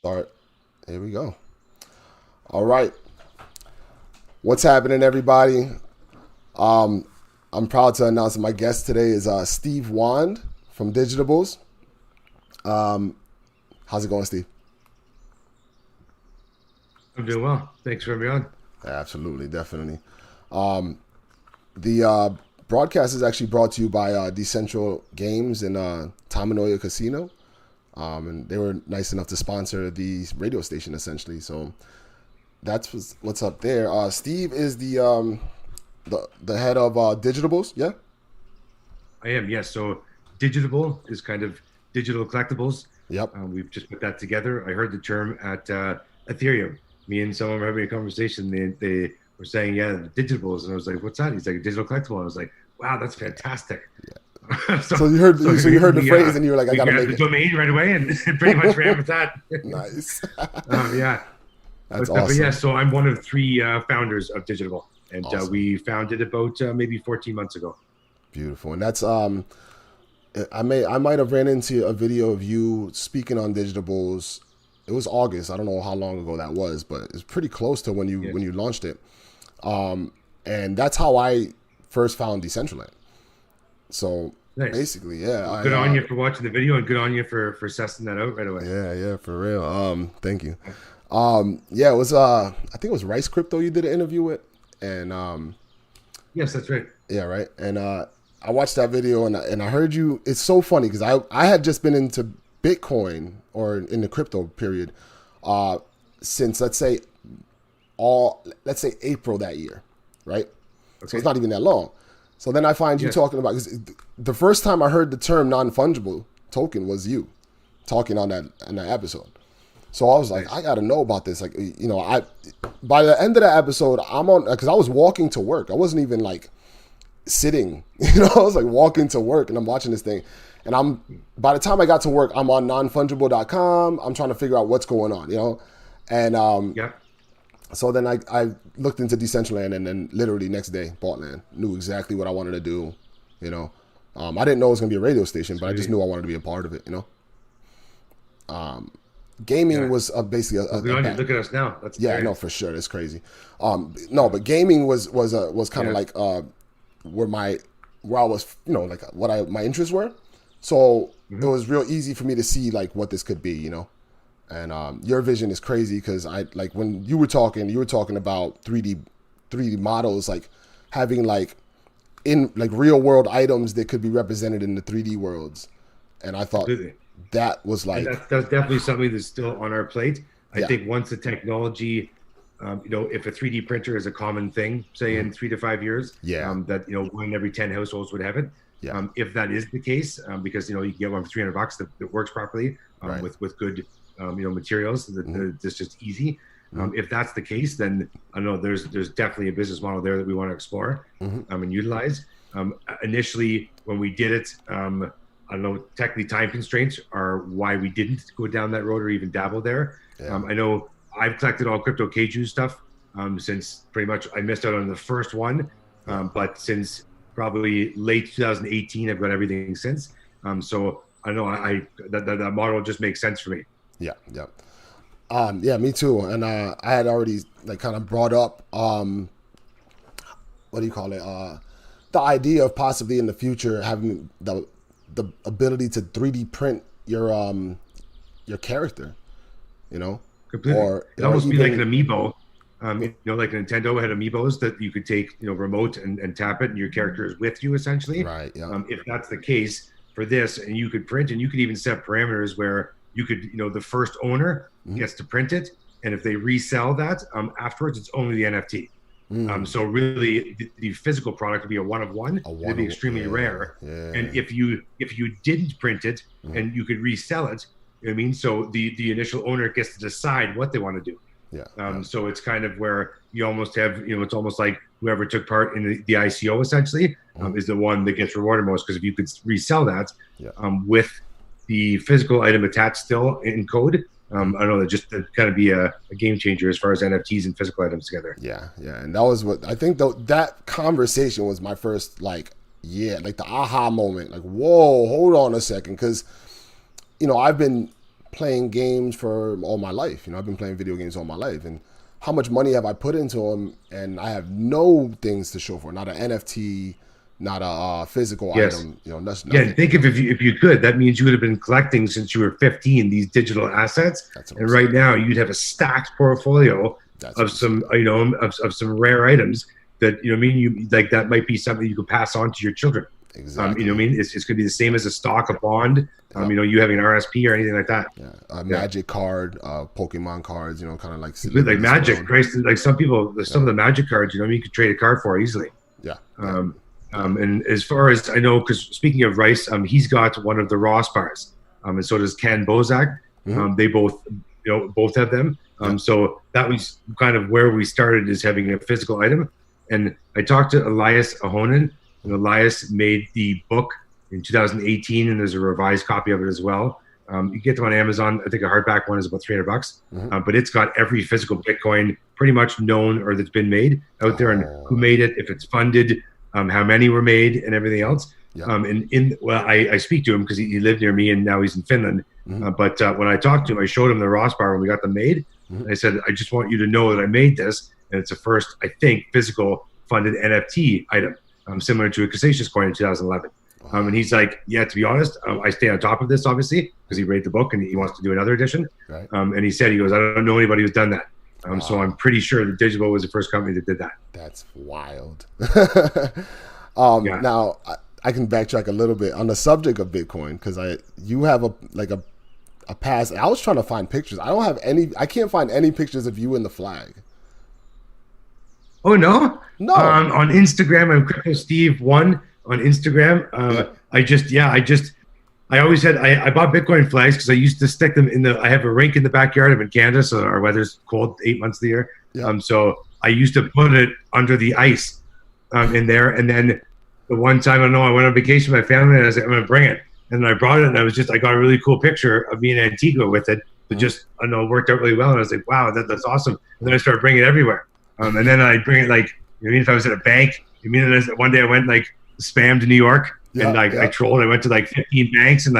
Start. Here we go. All right. What's happening, everybody? Um, I'm proud to announce that my guest today is Steve Wand from Digitables. Um, how's it going, Steve? I'm doing well. Thanks for having me on. Absolutely, definitely. Um, the broadcast is actually brought to you by Decentral Games and Tamanoya Casino. And they were nice enough to sponsor the radio station, essentially. So that's what's up there. Steve is the head of Digitables. Yeah. I am, yes. So Digitable is kind of digital collectibles. Yep. We've just put that together. I heard the term at Ethereum. Me and someone were having a conversation. They were saying, yeah, the Digitables. And I was like, what's that? He's like, a digital collectible. And I was like, wow, that's fantastic. so, So you heard so so you heard the we, phrase and you were like, I we gotta grabbed make the it. domain right away and pretty much ran with that. Nice. Yeah. That's But yeah, awesome. so I'm one of three founders of Digitable. And Awesome. we founded about maybe 14 months ago. Beautiful. And that's I might have ran into a video of you speaking on Digitables. It was August. I don't know how long ago that was, but it's pretty close to when Yes. you launched it. And that's how I first found Decentraland. So Nice. basically, yeah, Well, I good on you for watching the video and good on you for sussing that out right away. yeah, for real. Thank you. Yeah, it was I think it was Rice Crypto you did an interview with, and Yes, that's right. yeah, right. And I watched that video and I heard you. It's so funny because I had just been into Bitcoin or in the crypto period uh, since let's say April that year, right? So it's Okay. not even that long. So then I find you Yes. talking about, because the first time I heard the term non-fungible token was you talking on that episode. So I was like, Nice. I got to know about this. Like, I by the end of the episode, I'm on because I was walking to work. I wasn't even like sitting. I was like walking to work and I'm watching this thing. And by the time I got to work, I'm on nonfungible.com. I'm trying to figure out what's going on. And Yeah. so then I looked into Decentraland and then literally next day bought land. Knew exactly what I wanted to do. You know, I didn't know it was gonna be a radio station, but I just Sweet. knew I wanted to be a part of it. Gaming Yeah. was basically Well, good a on you. back. Look at us now. That's Yeah, I great. know for sure. It's crazy. No, but gaming was kind of Yeah. like where my where I was, like my interests were. So it Hmm. was real easy for me to see like what this could be. And your vision is crazy because I like when you were talking about 3D models, like having like in like real world items that could be represented in the 3D worlds, and I thought Completely. that was And like, that's definitely something that's still on our plate. I yeah, think once the technology, if a 3D printer is a common thing, say in 3 to 5 years, yeah, that one in every 10 households would have it. yeah, If that is the case, because you can get one for $300 that works properly, right, with good materials that's just easy. mm-hmm, If that's the case, then I know there's definitely a business model there that we want to explore mm-hmm, and utilize. Initially, when we did it, I don't know, technically time constraints are why we didn't go down that road or even dabble there. yeah, I know I've collected all crypto Keiju stuff since pretty much I missed out on the first one, yeah, but since probably late 2018, I've got everything since. So I know that model just makes sense for me. yeah, yeah. Yeah, me too. And I had already like kind of brought up what do you call it? The idea of possibly in the future having the ability to 3D print your character, you know, Completely. It or almost be like an even amiibo. Like Nintendo had amiibos that you could take, remote and tap it, and your character is with you essentially. right, yeah, If that's the case for this, and you could print, and you could even set parameters where you could, the first owner mm-hmm, gets to print it, and if they resell that afterwards, it's only the NFT. mm, So really, the physical product would be a one of one. a It'd one, be extremely yeah, rare. yeah, And if you didn't print it mm-hmm, and you could resell it, you know what I mean. So the initial owner gets to decide what they want to do. yeah, yeah, So it's kind of where you almost have, it's almost like whoever took part in the ICO essentially mm-hmm, is the one that gets rewarded most because if you could resell that yeah, with the physical item attached still in code, mm-hmm. I don't know, that just to kind of be a game changer as far as NFTs and physical items together. Yeah, yeah, and that was what I think. Though that conversation was my first, like, like the aha moment. Like, whoa, hold on a second, because I've been playing games for all my life. I've been playing video games all my life, and how much money have I put into them, and I have no things to show for. Not an NFT, not a physical item. Nothing. Yeah, think if you could, that means you would have been collecting since you were 15 these digital assets, and right now you'd have a stacked portfolio of some of some rare items that you like that might be something you could pass on to your children. Exactly. It's going to be the same as a stock, a bond. You having an RSP or anything like that. Yeah, a Magic card, Pokemon cards. Kind of like Magic. Christ, like some people, some of the Magic cards, you could trade a card for easily. Yeah. And as far as I know, because speaking of Rice, he's got one of the Ross bars, and so does Ken Bozak. They both have them. So that was kind of where we started, is having a physical item. And I talked to Elias Ahonen, and Elias made the book in 2018, and there's a revised copy of it as well. You get them on Amazon. I think a hardback one is about $300, but it's got every physical Bitcoin pretty much known or that's been made out there, and who made it, if it's funded, how many were made, and everything else. I speak to him because he lived near me, and now he's in Finland. But when I talked to him, I showed him the Ross bar when we got them made. I said, I just want you to know that I made this, and it's the first, I think, physical funded NFT item, similar to a Cassatius coin in 2011. And he's like, yeah, to be honest, I stay on top of this, obviously, because he read the book and he wants to do another edition. Right. And he said, I don't know anybody who's done that. So I'm pretty sure that Digitibles was the first company that did that. That's wild. Now, I can backtrack a little bit on the subject of Bitcoin, because you have a past. I was trying to find pictures. I can't find any pictures of you in the flag. Oh, no? No. On Instagram, I'm Crypto Steve 1 on Instagram. I always had, I bought Bitcoin flags because I used to stick them I have a rink in the backyard. I'm in Canada, so our weather's cold 8 months of the year. Yeah. So I used to put it under the ice in there. And then the one time, I went on vacation with my family, and I was like, I'm going to bring it. And I brought it, and I got a really cool picture of me in Antigua with it. It worked out really well. And I was like, wow, that's awesome. And then I started bringing it everywhere. And then I bring it if I was at a bank, one day I went spam to New York, and I trolled. I went to 15 banks and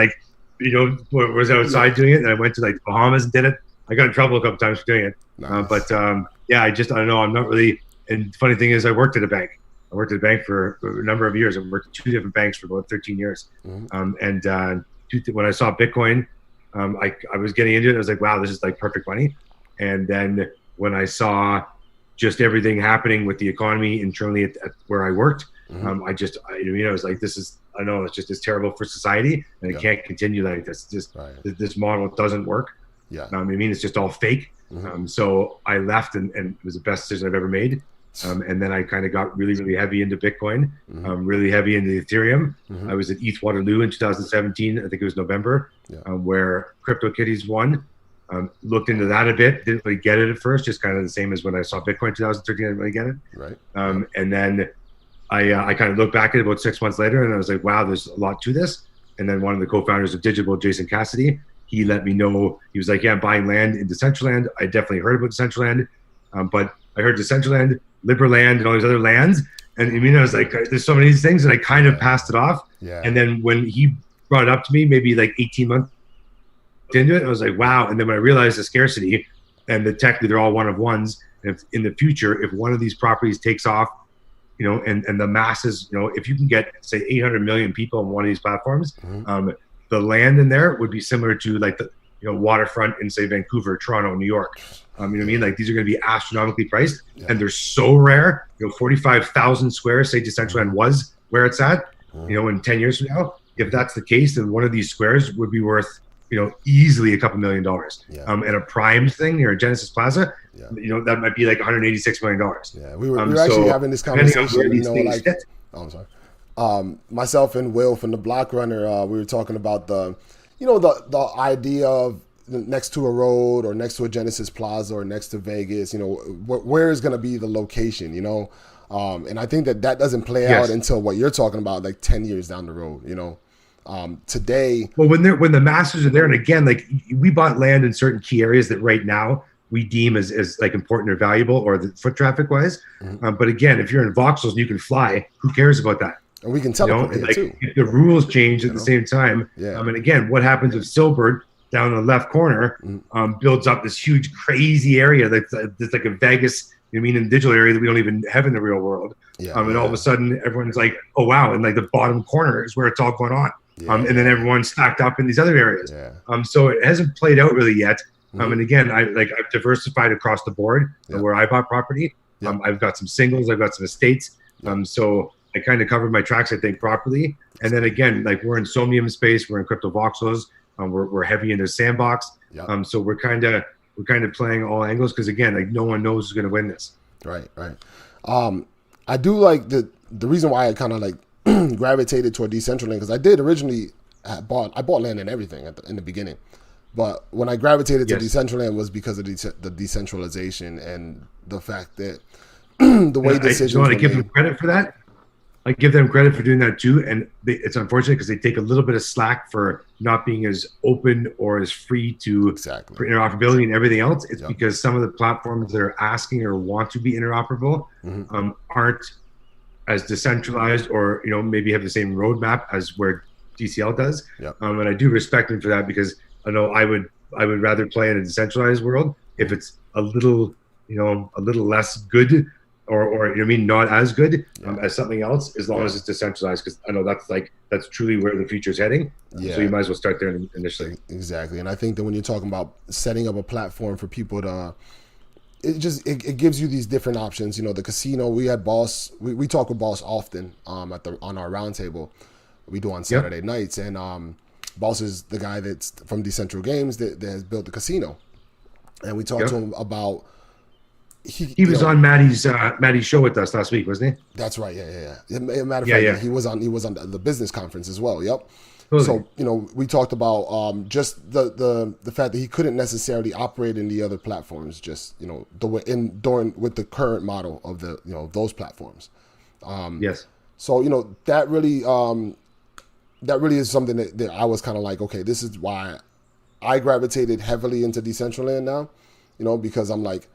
was outside doing it. And I went to Bahamas and did it. I got in trouble a couple times for doing it. Nice. I don't know. I'm not really. And the funny thing is, I worked at a bank. I worked at a bank for a number of years. I worked at 2 different banks for about 13 years. When I saw Bitcoin, I was getting into it. I was like, wow, this is perfect money. And then when I saw just everything happening with the economy internally at where I worked, I was like, it's terrible for society, and it can't continue like this. This model doesn't work. Yeah. It's just all fake. So I left, and it was the best decision I've ever made. And then I kind of got really, really heavy into Bitcoin, really heavy into Ethereum. I was at ETH Waterloo in 2017. I think it was November, where CryptoKitties won. Looked into that a bit. Didn't really get it at first. Just kind of the same as when I saw Bitcoin in 2013. I didn't really get it. Right. And then I kind of looked back at it about 6 months later, and I was like, wow, there's a lot to this. And then one of the co-founders of Digitibles, Jason Cassidy, he let me know. He was like, yeah, I'm buying land in Decentraland. I definitely heard about Decentraland, but I heard Decentraland, Liberland, and all these other lands. And I was like, there's so many of these things, and I kind of passed it off. Yeah. And then when he brought it up to me, maybe 18 months into it, I was like, wow. And then when I realized the scarcity, and that technically they're all one of ones, and if in the future, if one of these properties takes off, and the masses, if you can get, say, 800 million people on one of these platforms, the land in there would be similar to the waterfront in, say, Vancouver, Toronto, New York. These are going to be astronomically priced, and they're so rare. 45,000 squares, say Decentraland was where it's at. In 10 years from now, if that's the case, then one of these squares would be worth easily a couple $1 million. And a primed thing near Genesis Plaza, that might be $186 million. Yeah, we were actually having this conversation. I'm sorry. Myself and Will from the Block Runner, we were talking about the idea of next to a road or next to a Genesis Plaza or next to Vegas. Where is going to be the location? And I think that doesn't play out until what you're talking about, 10 years down the road. Today, well, when the masses are there, and again, we bought land in certain key areas that right now we deem as important or valuable, or the foot traffic wise. But again, if you're in voxels and you can fly, who cares about that? And we can teleport too. If the rules change at the same time. Yeah. And again, what happens if Silbert down the left corner, builds up this huge, crazy area that's like a Vegas, you know what I mean, in the digital area that we don't even have in the real world. And all of a sudden, everyone's like, oh, wow. And like the bottom corner is where it's all going on. And then everyone's stacked up in these other areas. So it hasn't played out really yet. And again, I've diversified across the board where I bought property. I've got some singles, I've got some estates. So I kind of covered my tracks, I think, properly. And then again, like we're in Somnium space, we're in Crypto Voxels, we're heavy into Sandbox. So we're kind of playing all angles because again, like no one knows who's going to win this. Right. I do like the reason why I kind of like gravitated toward Decentraland because I did originally I bought land and everything in the beginning, but when I gravitated to Decentraland was because of the decentralization and the fact that the way decisions. You want to give them credit for that? I give them credit for doing that too, and it's unfortunate because they take a little bit of slack for not being as open or as free to for interoperability and everything else. It's because some of the platforms that are asking or want to be interoperable aren't as decentralized, or maybe have the same roadmap as where DCL does. And I do respect them for that because I know I would rather play in a decentralized world if it's a little less good. Or not as good as something else, as long as it's decentralized, because I know that's truly where the future is heading. So you might as well start there initially. Exactly, and I think that when you're talking about setting up a platform for people to, it gives you these different options. The casino, we had Boss. We talk with Boss often on our roundtable. We do on Saturday nights, and Boss is the guy that's from Decentral Games that has built the casino, and we talked to him about. He was on Maddie's show with us last week, wasn't he? That's right. Yeah. Matter of fact, he was on the business conference as well. Yep. Totally. So we talked about just the fact that he couldn't necessarily operate in the other platforms, just with the current model of the those platforms. Yes. So that really is something that I was kind of like, okay, this is why I gravitated heavily into Decentraland now, because I'm like.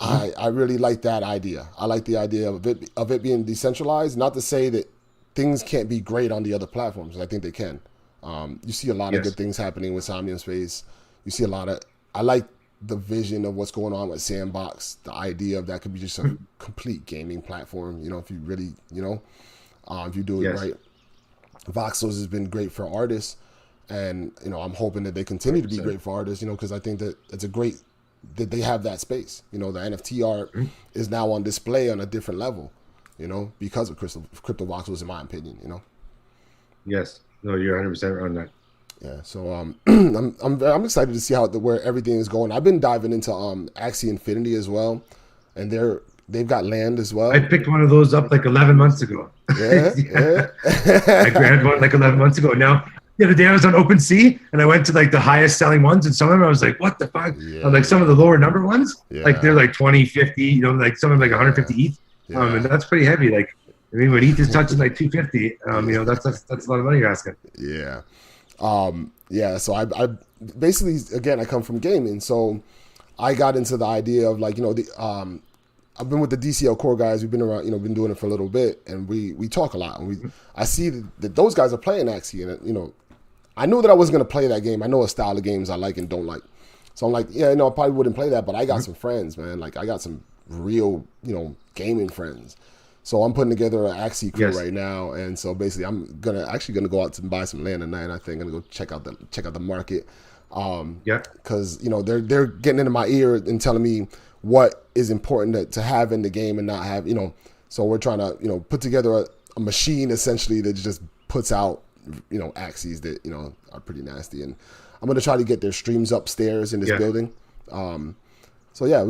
I really like that idea. I like the idea of it being decentralized. Not to say that things can't be great on the other platforms. I think they can. You see a lot of good things happening with Somnium Space. You see a lot of. I like the vision of what's going on with Sandbox. The idea of that could be just a complete gaming platform. If you really, if you do it right. Voxels has been great for artists, and I'm hoping that they continue to be great for artists. Because I think that it's a great. That they have that space. The NFT art is now on display on a different level, because of Crypto Voxels, in my opinion, Yes. No, you're 100% on that. Yeah. So I'm excited to see where everything is going. I've been diving into Axie Infinity as well, and they've got land as well. I picked one of those up like 11 months ago. Yeah. I grabbed one like 11 months ago. Now, the other day I was on OpenSea and I went to like the highest selling ones, and some of them I was like, what the fuck? Like some of the lower number ones, like they're like 20, 50, like some of them like 150 ETH. And that's pretty heavy. Like, I mean, when ETH is touching like 250, that's a lot of money you're asking. Yeah. So I basically, again, I come from gaming. So I got into the idea of like, I've been with the DCLcore guys. We've been around, been doing it for a little bit, and we talk a lot. And I see that those guys are playing Axie, and I knew that I wasn't going to play that game. I know a style of games I like and don't like. So I'm like, I probably wouldn't play that, but I got some friends, man. Like I got some real, gaming friends. So I'm putting together an Axie crew right now, and so basically I'm actually gonna go out and buy some land tonight. I think I'm gonna go check out the market. Because they're getting into my ear and telling me what is important to have in the game and not have. So we're trying to put together a machine essentially that just puts out Axies that are pretty nasty, and I'm gonna try to get their streams upstairs in this building. So yeah,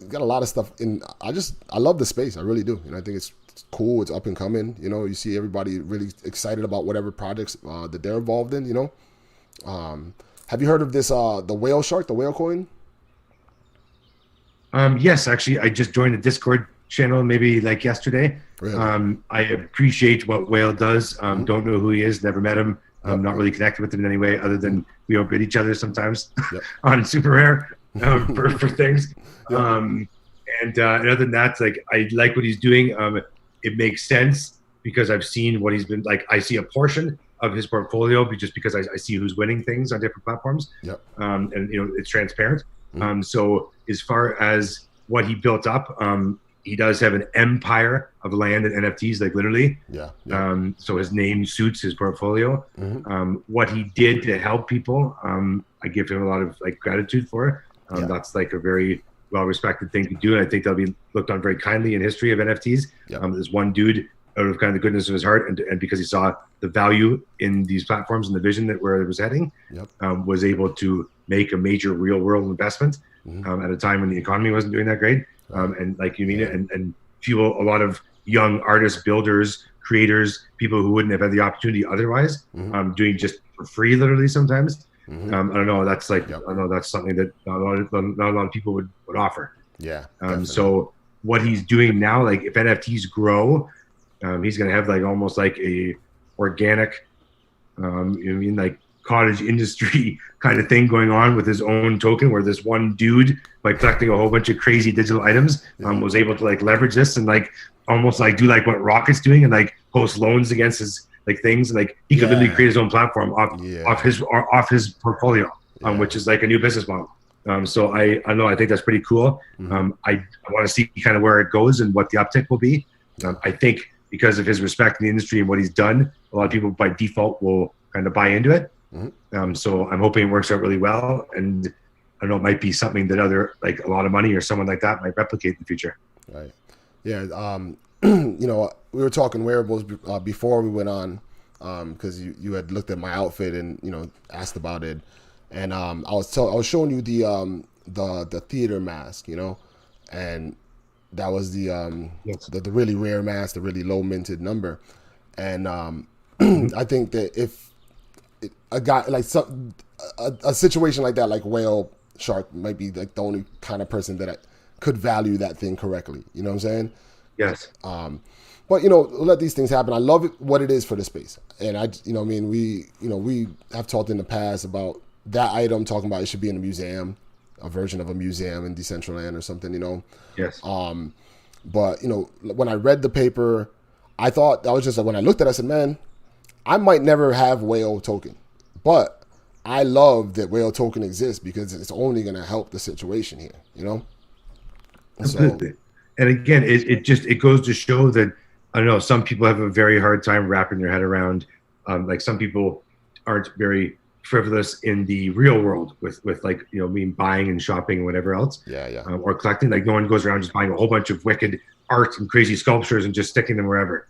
got a lot of stuff in. I love the space. I really do. I think it's cool. It's up and coming. You see everybody really excited about whatever projects that they're involved in. Have you heard of this? The whale shark, the whale coin. Yes, actually, I just joined the Discord channel maybe like yesterday. Really? I appreciate what Whale does. Don't know who he is. Never met him. I'm not really connected with him in any way other than we outbid each other sometimes on Super Rare for things. And other than that, like I like what he's doing. It makes sense because I've seen what he's been like. I see a portion of his portfolio, just because I see who's winning things on different platforms. Yep. And it's transparent. Mm-hmm. So as far as what he built up, he does have an empire of land and NFTs, like literally. Yeah. So his name suits his portfolio. Mm-hmm. What he did to help people, I give him a lot of like gratitude for. That's like a very well-respected thing to do, and I think that'll be looked on very kindly in history of NFTs. Yep. There's one dude, out of kind of the goodness of his heart, and because he saw the value in these platforms and the vision that where it was heading, Yep. Was able to make a major real-world investment at a time when the economy wasn't doing that great, and like you mean it, and fuel a lot of young artists, builders, creators, people who wouldn't have had the opportunity otherwise, doing just for free, literally sometimes. I don't know. That's like I know that's something that not a lot of people would offer. Yeah. So what he's doing now, like if NFTs grow, he's gonna have like almost like a organic, like cottage industry kind of thing going on with his own token, where this one dude, by collecting a whole bunch of crazy digital items, was able to like leverage this and like almost like do like what Rocket's doing and like post loans against his like things, and like he could literally create his own platform off his portfolio, which is like a new business model. So I know, I think that's pretty cool. I want to see kind of where it goes and what the uptick will be. I think because of his respect in the industry and what he's done, a lot of people by default will kind of buy into it. So I'm hoping it works out really well, and I don't know, it might be something that other like a lot of money or someone like that might replicate in the future. Right. Yeah. We were talking wearables before we went on, because you had looked at my outfit and asked about it, and I was showing you the theater mask, and that was the really rare mask, the really low minted number, and I think that if a guy like a situation like that, like whale shark, might be like the only kind of person that could value that thing correctly. You know what I'm saying? Yes. But let these things happen. I love it, what it is for the space, and we have talked in the past about that item, talking about it should be in a museum, a version of a museum in Decentraland or something. Yes. But when I read the paper, I thought that was just like, when I looked at it, I said, man, I might never have whale token, but I love that whale token exists because it's only going to help the situation here. Absolutely. And again, it goes to show that, I don't know, some people have a very hard time wrapping their head around, like some people aren't very frivolous in the real world with like, buying and shopping and whatever else. Yeah. Or collecting. Like no one goes around just buying a whole bunch of wicked art and crazy sculptures and just sticking them wherever.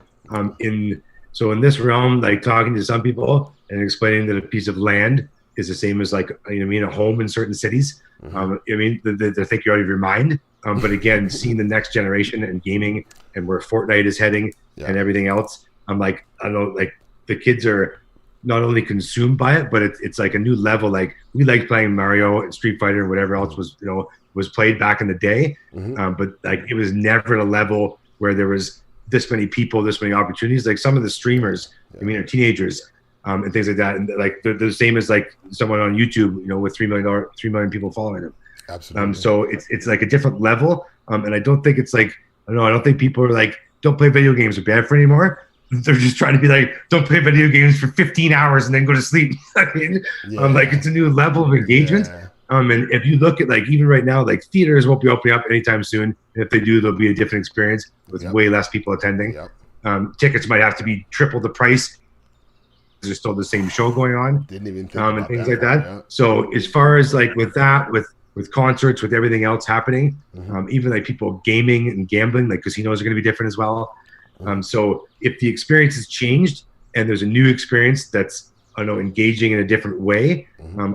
So in this realm, like talking to some people and explaining that a piece of land is the same as like, a home in certain cities. They think you're out of your mind. But again, seeing the next generation and gaming and where Fortnite is heading and everything else, I'm like, I don't know, like the kids are not only consumed by it, but it's like a new level. Like we liked playing Mario and Street Fighter and whatever else was played back in the day. But like it was never at a level where there was this many people, this many opportunities. Like some of the streamers, are teenagers and things like that. And like they're the same as like someone on YouTube, with 3 million people following them. Absolutely. So it's like a different level. And I don't think it's like, I don't think people are like, don't play video games are bad for anymore. They're just trying to be like, don't play video games for 15 hours and then go to sleep. Like it's a new level of engagement. And if you look at like, even right now, like theaters won't be opening up anytime soon. And if they do, there'll be a different experience with way less people attending. Tickets might have to be triple the price. There's still the same show going on. Didn't even think about and things that. like that. Yeah. So as far as like with that, with concerts, with everything else happening, even like people gaming and gambling, like casinos are going to be different as well. So if the experience has changed and there's a new experience that's, engaging in a different way,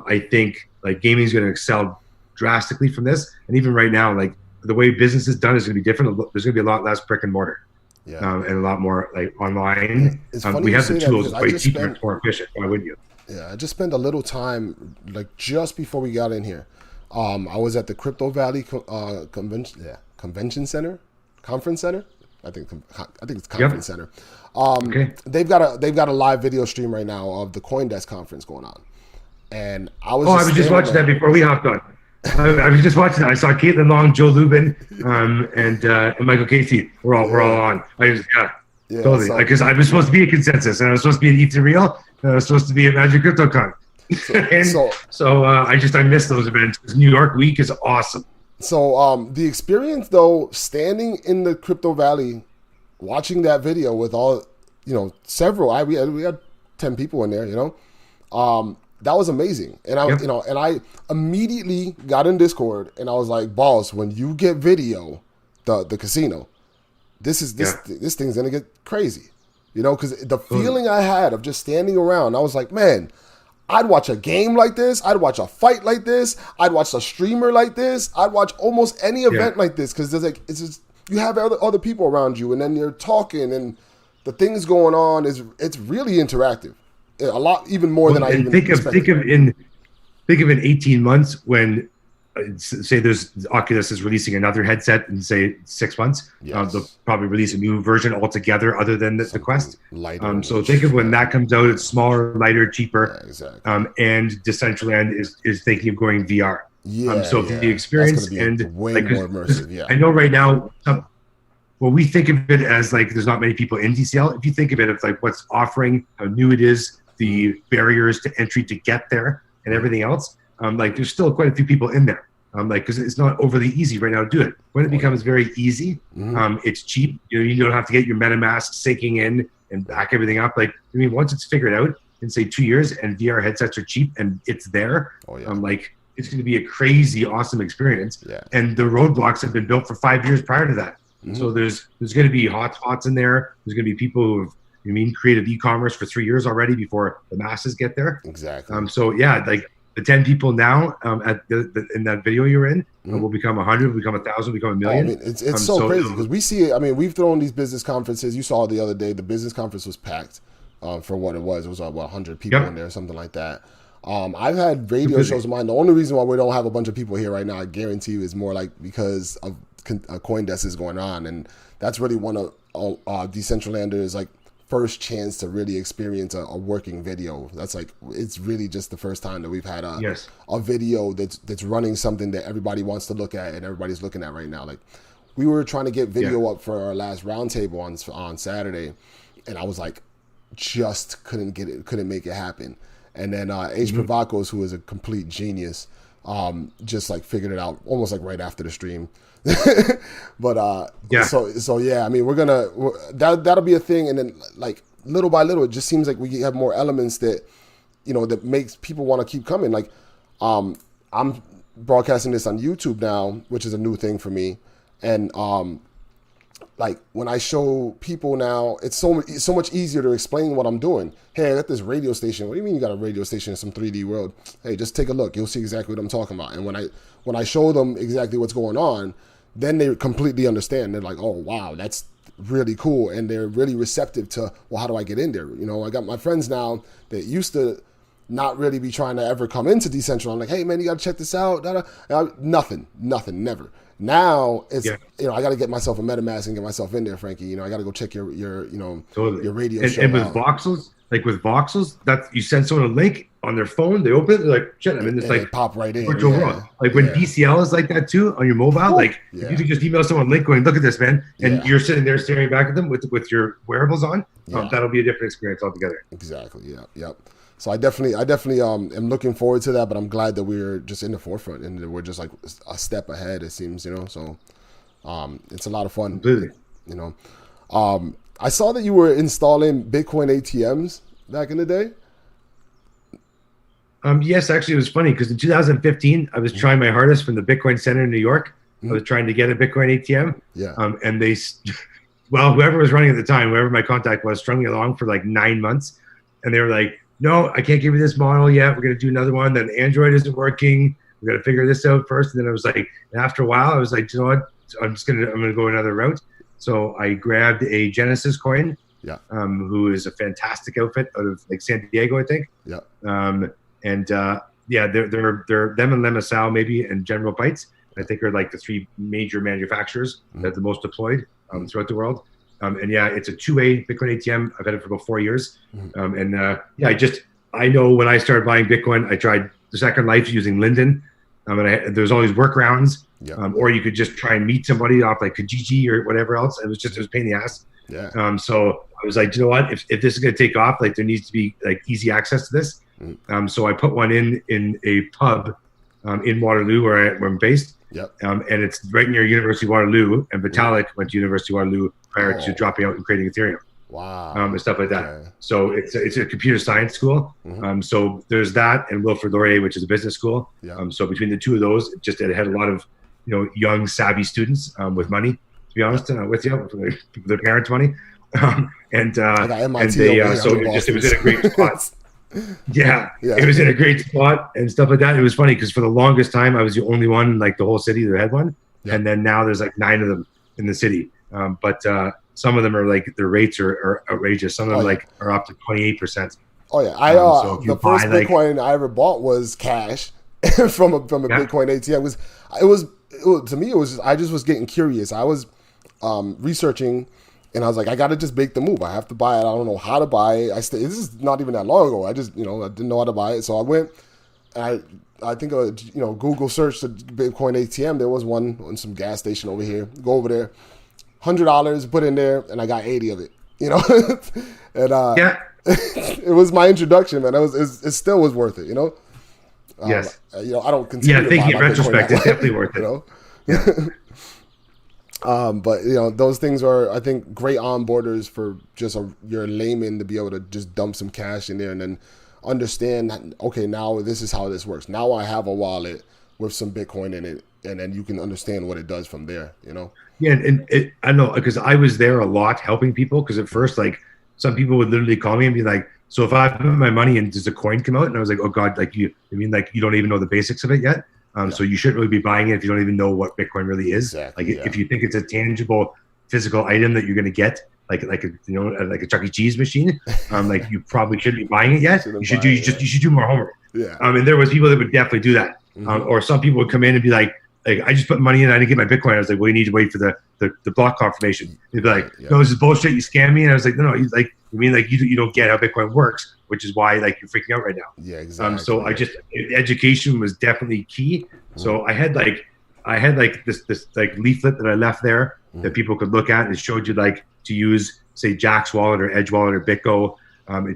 I think like gaming is going to excel drastically from this. And even right now, like the way business is done is going to be different. There's going to be a lot less brick and mortar. And a lot more like online. We have the tools, it's way cheaper, it's more efficient. Why wouldn't you? Yeah, I just spent a little time, like just before we got in here. I was at the Crypto Valley Conference Center. I think it's Conference Center. They've got a live video stream right now of the CoinDesk conference going on, and I was just watching that before we hopped on. I was just watching that. I saw Caitlin Long, Joe Lubin, and Michael Casey. We're all on. Totally. Because I was supposed to be a consensus and I was supposed to be an Ethan Real, supposed to be at Magic CryptoCon. I miss those events. New York Week is awesome. So the experience though, standing in the Crypto Valley, watching that video with all, several, we had 10 people in there, that was amazing. And I immediately got in Discord and I was like, boss, when you get video, the casino, this thing's gonna get crazy, because the feeling I had of just standing around, I was like, man, I'd watch a game like this. I'd watch a fight like this. I'd watch a streamer like this. I'd watch almost any event like this, because there's it's just, you have other people around you, and then you're talking, and the things going on it's really interactive, a lot, even more than I even expected. Think of in 18 months when say there's Oculus is releasing another headset in say 6 months. They'll probably release a new version altogether other than the Quest. So think of when that comes out, it's smaller, lighter, cheaper. Yeah, exactly. And Decentraland is thinking of going VR. So the experience and way more immersive. Yeah, I know right now. Well, we think of it as like there's not many people in DCL. If you think of it as like what's offering, how new it is, the barriers to entry to get there, and everything else. There's still quite a few people in there. Because it's not overly easy right now to do it. When it becomes very easy, it's cheap. You don't have to get your MetaMask syncing in and back everything up. Once it's figured out in say 2 years and VR headsets are cheap and it's there, it's going to be a crazy, awesome experience. Yeah. And the roadblocks have been built for 5 years prior to that. So there's going to be hotspots in there. There's going to be people who have created e-commerce for 3 years already before the masses get there. Exactly. The 10 people now in that video you're in will become 100, will become 1,000, become 1 million. It's so crazy because we see it. We've thrown these business conferences. You saw the other day, the business conference was packed for what it was. It was 100 people in there, something like that. I've had radio shows of mine. The only reason why we don't have a bunch of people here right now, I guarantee you, is more like because of CoinDesk is going on. And that's really one of Decentralanders' first chance to really experience a working video. That's it's really just the first time that we've had a video that's running something that everybody wants to look at and everybody's looking at right now. We were trying to get video up for our last roundtable on Saturday, and I was just couldn't make it happen. And then H. Provacos, who is a complete genius, just figured it out almost right after the stream. But we're gonna that'll be a thing, and then little by little, it just seems like we have more elements that that makes people want to keep coming. I'm broadcasting this on YouTube now, which is a new thing for me, and when I show people now, it's so much easier to explain what I'm doing. Hey, I got this radio station. What do you mean you got a radio station in some 3D world? Hey, just take a look. You'll see exactly what I'm talking about. And when I show them exactly what's going on, then they completely understand. They're like, oh, wow, that's really cool. And they're really receptive to, well, how do I get in there? I got my friends now that used to not really be trying to ever come into Decentral. I'm like, hey, man, you got to check this out. Nothing, never. Now it's I got to get myself a MetaMask and get myself in there, Frankie. I got to go check your your radio show. And with voxels, that you send someone a link on their phone, they open it, they're like, shit, I'm in this they pop right in. Virtual world. When DCL is like that too on your mobile, if you can just email someone a link going, look at this, man, and you're sitting there staring back at them with your wearables on, that'll be a different experience altogether. Exactly. Yeah. Yep. So I definitely am looking forward to that, but I'm glad that we're just in the forefront and that we're just a step ahead, it seems, so it's a lot of fun. Completely. I saw that you were installing Bitcoin ATMs back in the day. Yes, actually, it was funny because in 2015, I was trying my hardest from the Bitcoin Center in New York. I was trying to get a Bitcoin ATM. Yeah. And whoever was running at the time, whoever my contact was, strung me along for 9 months. And they were like, no, I can't give you this model yet. We're going to do another one. Then Android isn't working. We got to figure this out first. And then I was like, after a while, I was like, you know what? I'm going to go another route. So I grabbed a Genesis coin, who is a fantastic outfit out of San Diego, I think. Yeah. They're them and Lemisal maybe and General Bytes, I think are the three major manufacturers that are the most deployed throughout the world. It's a two-way Bitcoin ATM. I've had it for about 4 years. I know when I started buying Bitcoin, I tried the Second Life using Linden. There's always workarounds, or you could just try and meet somebody off Kijiji or whatever else. It was a pain in the ass. Yeah. So I was like, you know what? If this is going to take off, like there needs to be like easy access to this. So I put one in a pub in Waterloo where I'm based. Yep. And it's right near University of Waterloo. And Vitalik went to University of Waterloo prior to dropping out and creating Ethereum. Wow. And stuff like that. So it's a computer science school. So there's that, and Wilfrid Laurier, which is a business school. So between the two of those, it had a lot of young savvy students with money. To be honest, with you, with their parents' money, and they so it was in a great spot. It was in a great spot and stuff like that. It was funny because for the longest time I was the only one in like the whole city that had one, and then now there's like 9 of them in the city. But some of them are like their rates are outrageous. Some of them are up to 28%. Oh yeah, the first Bitcoin I ever bought was cash from a Bitcoin ATM. It was to me it was I just was getting curious. I was researching. And I was like, I got to just make the move. I have to buy it. I don't know how to buy it. This is not even that long ago. I just, I didn't know how to buy it. So I went, I think, Google searched the Bitcoin ATM. There was one on some gas station over here. Go over there, $100, put in there, and I got 80 of it, and it was my introduction, man. It still was worth it, Yes. I don't consider thinking in retrospect, it's definitely worth it. But those things are, I think, great onboarders for just your layman to be able to just dump some cash in there and then understand, okay, now this is how this works. Now I have a wallet with some Bitcoin in it, and then you can understand what it does from there, Yeah, and I know, because I was there a lot helping people, because at first, like, some people would literally call me and be like, so if I put my money in, does a coin come out? And I was like, oh God, like you don't even know the basics of it yet? So you shouldn't really be buying it if you don't even know what Bitcoin really is. Exactly, if you think it's a tangible physical item that you're going to get, like a Chuck E. Cheese machine, like you probably shouldn't be buying it yet. You should do more homework. Yeah. And there was people that would definitely do that. Or some people would come in and be like, I just put money in, I didn't get my Bitcoin. I was like, well, you need to wait for the block confirmation. They'd be like, no, this is bullshit. You scam me. And I was like, no, you mean like you don't get how Bitcoin works, which is why like you're freaking out right now. Yeah, exactly. So education was definitely key. So I had this like leaflet that I left there that people could look at, and it showed you like to use, say, Jack's Wallet or Edge Wallet or BitGo.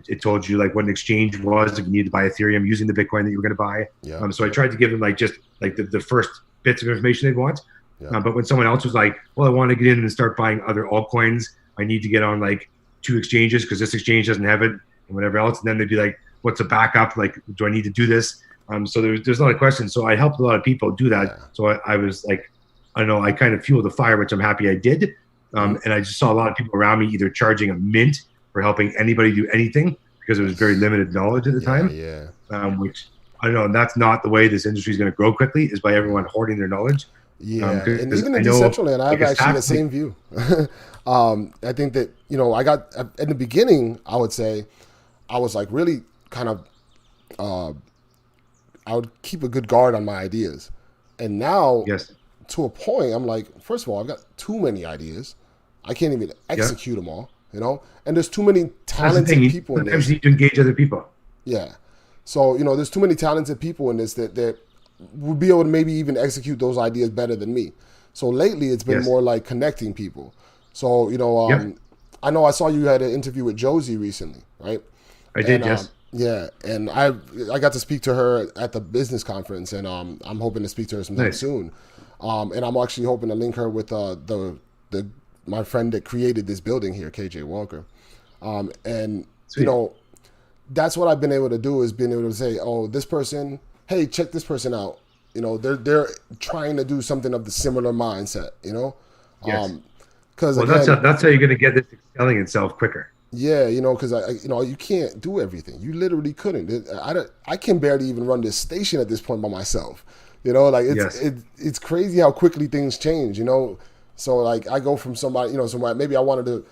It told you like what an exchange was if you needed to buy Ethereum using the Bitcoin that you were going to buy. Yeah. So I tried to give them like just like the first bits of information they'd want. But when someone else was like, well, I want to get in and start buying other altcoins, I need to get on like 2 exchanges because this exchange doesn't have it and whatever else. And then they'd be like, what's a backup? Like, do I need to do this? So there's a lot of questions. So I helped a lot of people do that. Yeah. So I was like, I don't know, I kind of fueled the fire, which I'm happy I did. And I just saw a lot of people around me either charging a mint for helping anybody do anything because it was very limited knowledge at the time. Yeah. Which I don't know, and that's not the way this industry is going to grow quickly, is by everyone hoarding their knowledge. Yeah, and even in Decentraland, I have actually the same view. I think that, I got, in the beginning, I would say, I was like really kind of, I would keep a good guard on my ideas. And now, to a point, I'm like, first of all, I've got too many ideas. I can't even execute them all, And there's too many talented people in this. Sometimes you need to engage other people. Yeah. So, there's too many talented people in this that will be able to maybe even execute those ideas better than me. So lately, it's been more like connecting people. So, I know I saw you had an interview with Josie recently, right? I did, yes. Yeah, and I got to speak to her at the business conference, and I'm hoping to speak to her sometime soon. And I'm actually hoping to link her with my friend that created this building here, KJ Walker. And Sweet. That's what I've been able to do, is being able to say, oh, this person, hey, check this person out. They're trying to do something of the similar mindset. Yes. Because that's how you're going to get this excelling itself quicker. Yeah, because you can't do everything. You literally couldn't. I can barely even run this station at this point by myself. It's crazy how quickly things change. So like I go from somebody, somebody maybe I wanted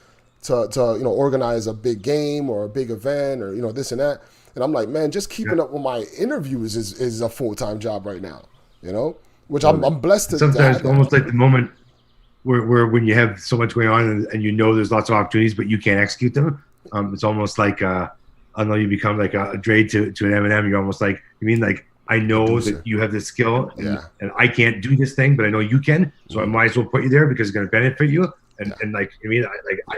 to organize a big game or a big event or this and that, and I'm like, man, just keeping up with my interviews is a full-time job right now. Which I'm blessed to. Sometimes almost like the moment where when you have so much going on and there's lots of opportunities, but you can't execute them. It's almost like I don't know, you become like a Dre to an Eminem. You're almost like, you mean like, I know that you have this skill and I can't do this thing, but I know you can. So I might as well put you there because it's going to benefit you. And like, I mean,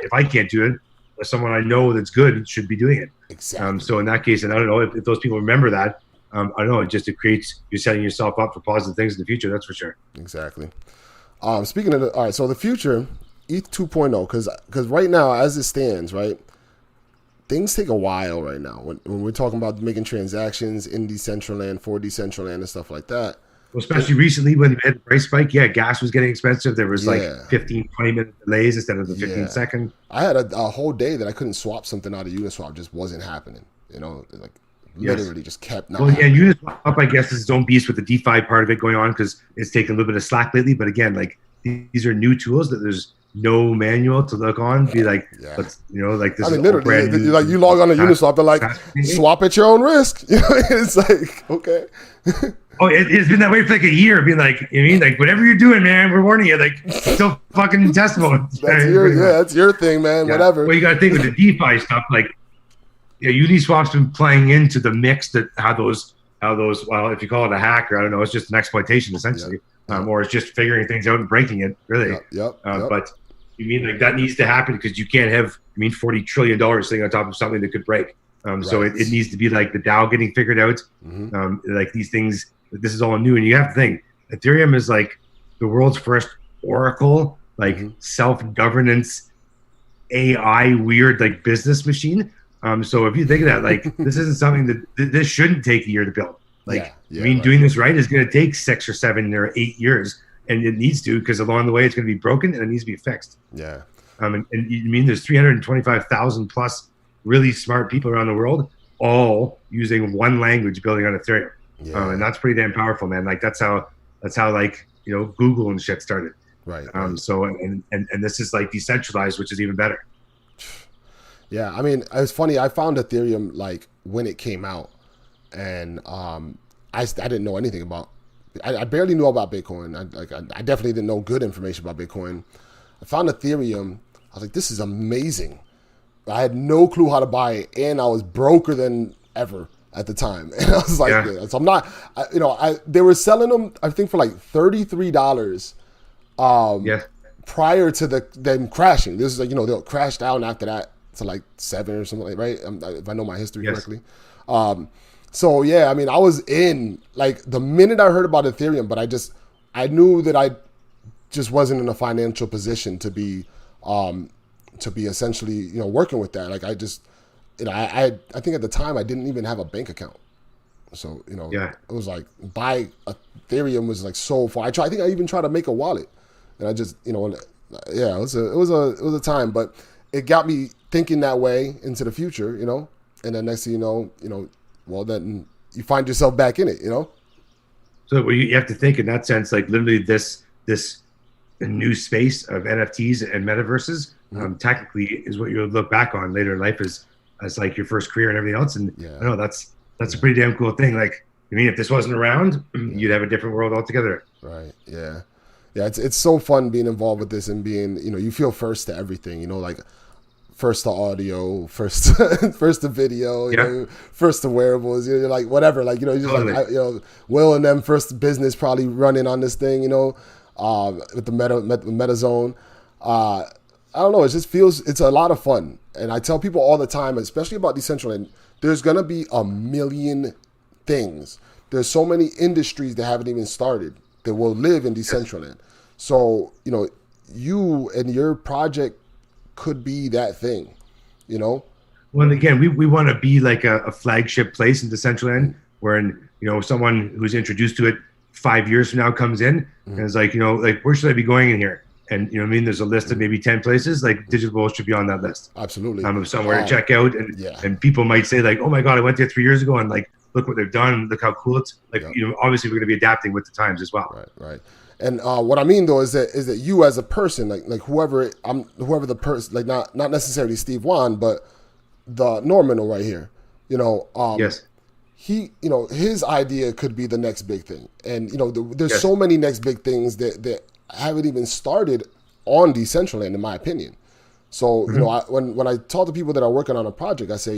if I can't do it, someone I know that's good should be doing it. Exactly. So in that case, and I don't know if those people remember that. I don't know. It creates, you're setting yourself up for positive things in the future. That's for sure. Exactly. Speaking of all right, so the future, ETH 2.0, because right now, as it stands, right, things take a while right now. When we're talking about making transactions in Decentraland, for Decentraland, and stuff like that. Well, especially recently when we had the price spike, gas was getting expensive. There was like Yeah. 15, 20-minute delays instead of the 15 Yeah. second. I had a whole day that I couldn't swap something out of Uniswap. It just wasn't happening. Like literally just kept not happening. Uniswap, I guess, is its own beast with the DeFi part of it going on because it's taken a little bit of slack lately. But again, like these are new tools that there's no manual to look on. Be like, let's, like this. I mean, literally, like you log on to Uniswap, they're like, swap at your own risk. It's like, okay. Oh, it's been that way for like a year. Being like, like whatever you're doing, man, we're warning you. Like, still fucking testable. That's your thing, man. Whatever. Well, you got to think with the DeFi stuff, like, Uniswap's been playing into the mix that how those. Well, if you call it a hack, or I don't know, it's just an exploitation essentially, or it's just figuring things out and breaking it, really. Yep. But you mean like that needs to happen because you can't have $40 trillion sitting on top of something that could break. So it needs to be like the DAO getting figured out. Like these things, this is all new, and you have to think Ethereum is like the world's first Oracle, like self-governance AI weird like business machine. So if you think of that, like this isn't something that this shouldn't take a year to build. Like doing this right is going to take 6 or 7 or 8 years, and it needs to because along the way it's going to be broken and it needs to be fixed. Yeah. And you mean there's 325,000 plus really smart people around the world, all using one language building on Ethereum. And that's pretty damn powerful, man. Like that's how like Google and shit started. Right. So and this is like decentralized, which is even better. Yeah, I mean, it's funny. I found Ethereum like when it came out, and I didn't know anything about. I barely knew about Bitcoin. I definitely didn't know good information about Bitcoin. I found Ethereum. I was like, this is amazing. I had no clue how to buy it, and I was broker than ever at the time. And I was like, so I'm not. They were selling them, I think, for like $33. Prior to them crashing. This is like they'll crash down after that to like 7 or something, like, right? If I know my history correctly. So yeah, I mean, I was in like the minute I heard about Ethereum, but I knew that I just wasn't in a financial position to be essentially working with that. Like I think at the time I didn't even have a bank account, so it was like buy Ethereum was like so far. I think I even tried to make a wallet, and I just it was a time, but it got me thinking that way into the future, and then next thing you know, well, then you find yourself back in it, So you have to think in that sense, like literally this new space of NFTs and metaverses, technically is what you'll look back on later in life as like your first career and everything else. And I know that's a pretty damn cool thing. Like, if this wasn't around, you'd have a different world altogether. Right. Yeah. Yeah. It's so fun being involved with this and being, you feel first to everything, like first to audio, first to video, first to wearables, you're like, whatever, like, just like, Will and them first business probably running on this thing, with the meta zone. I don't know. It just feels, it's a lot of fun. And I tell people all the time, especially about Decentraland, there's going to be a million things. There's so many industries that haven't even started that will live in Decentraland. So, you and your project could be that thing, Well, and again, we want to be like a flagship place in Decentraland where, someone who's introduced to it 5 years from now comes in and is like, like, where should I be going in here? And there's a list of maybe 10 places. Like Digitibles should be on that list. Absolutely. Of somewhere to check out, and people might say like, oh my god, I went there 3 years ago, and like, look what they've done, look how cool it's like. Obviously we're going to be adapting with the times as well. Right. And what I mean though is that you as a person, like whoever the person, like not necessarily Steve Wan, but the Norman right here, he, his idea could be the next big thing, and there's so many next big things that haven't even started on Decentraland, in my opinion. So when I talk to people that are working on a project, I say,